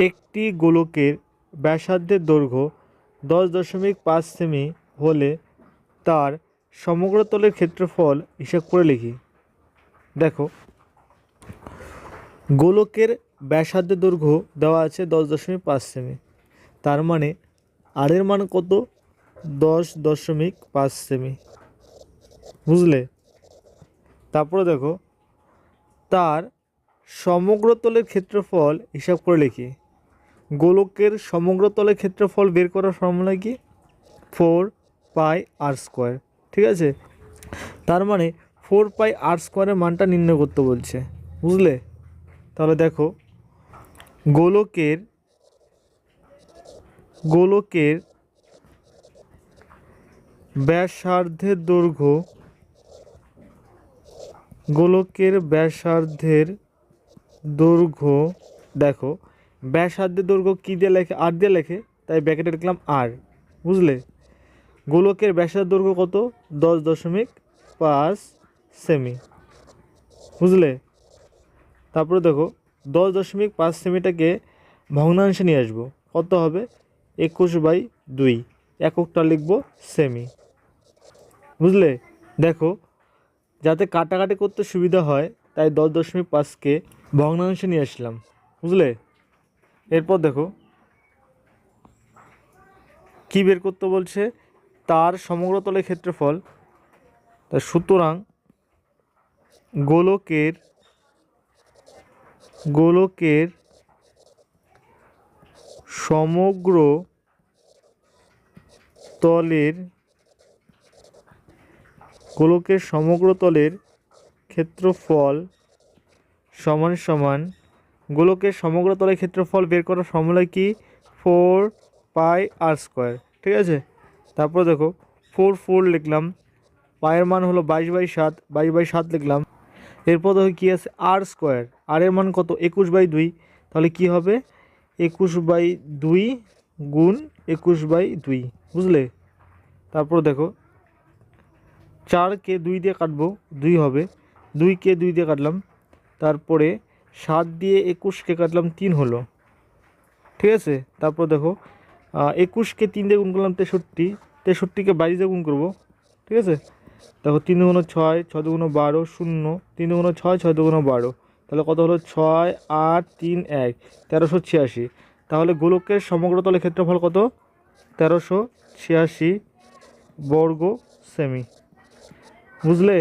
একটি গোলকের ব্যাসার্ধের দৈর্ঘ্য 10.5 সেমি হলে তার সমগ্র তলের ক্ষেত্রফল হিসাব করে লিখি। দেখো, গোলকের ব্যাসার্ধের দৈর্ঘ্য দেওয়া আছে 10.5 সেমি, তার মানে আর এর মান কত? 10.5 সেমি, বুঝলে? তারপরে দেখো, তার সমগ্র তলের ক্ষেত্রফল হিসাব করে লিখি। গোলকের সমগ্র তলের ক্ষেত্রফল বের করার ফর্মুলা কি? 4πr²। ঠিক আছে, তার মানে 4πr² মানটা নির্ণয় করতে বলছে, বুঝলে? তাহলে দেখো, গোলকের ব্যাসার্ধের দৈর্ঘ্য, দেখো ব্যাসার্ধের দৈর্ঘ্য কী দিয়ে লেখে? আর দিয়ে লেখে, তাই ব্র্যাকেটে লিখলাম আর, বুঝলে? গোলকের ব্যাসার্ধের দৈর্ঘ্য কত? 10.5 সেমি, বুঝলে? তারপরে দেখো, 10.5 সেমিটাকে ভগ্নাংশে নিয়ে আসবো। কত হবে? 21/2, এককটা লিখবো সেমি, বুঝলে? দেখো, যাতে কাটাকাটি করতে সুবিধা হয় তাই 10.5কে ভগ্নাংশে নিয়ে আসলাম, বুঝলে? এরপর দেখো কি বের করতে বলছে? তার সমগ্র তলের ক্ষেত্রফল। তা সুতরাং গোলকের সমগ্র তলের ক্ষেত্রফল সমান গোলকের সমগ্র তলের ক্ষেত্রফল বের করার ফর্মুলা কি? 4πr²। ঠিক আছে, তারপর দেখো 4 লিখলাম, পায়ের মান হলো 22/7, 22/7 লিখলাম। এরপর দেখো কী আছে? r², আর এর মান কত? 21/2, তাহলে কি হবে? 21/2 গুণ 21/2, বুঝলে? তারপর দেখো 4কে 2 দিয়ে কাটবো, 2 হবে। 2কে 2 দিয়ে কাটলাম, তারপরে 7 দিয়ে 21কে কাটলাম, 3 হলো। ঠিক আছে, তারপর দেখো 21কে 3 দিয়ে গুণ করলাম 63, 63কে 22 দিয়ে গুণ করবো। ঠিক আছে, দেখো 3 × 6, 6 × 12, 0, 3 × 6, 6 × 12, তাহলে কত হলো? 6, 8, 3, 1, 1386। তাহলে গোলকের সমগ্র তলের ক্ষেত্রফল কত? 1386 বর্গ সেমি, বুঝলে?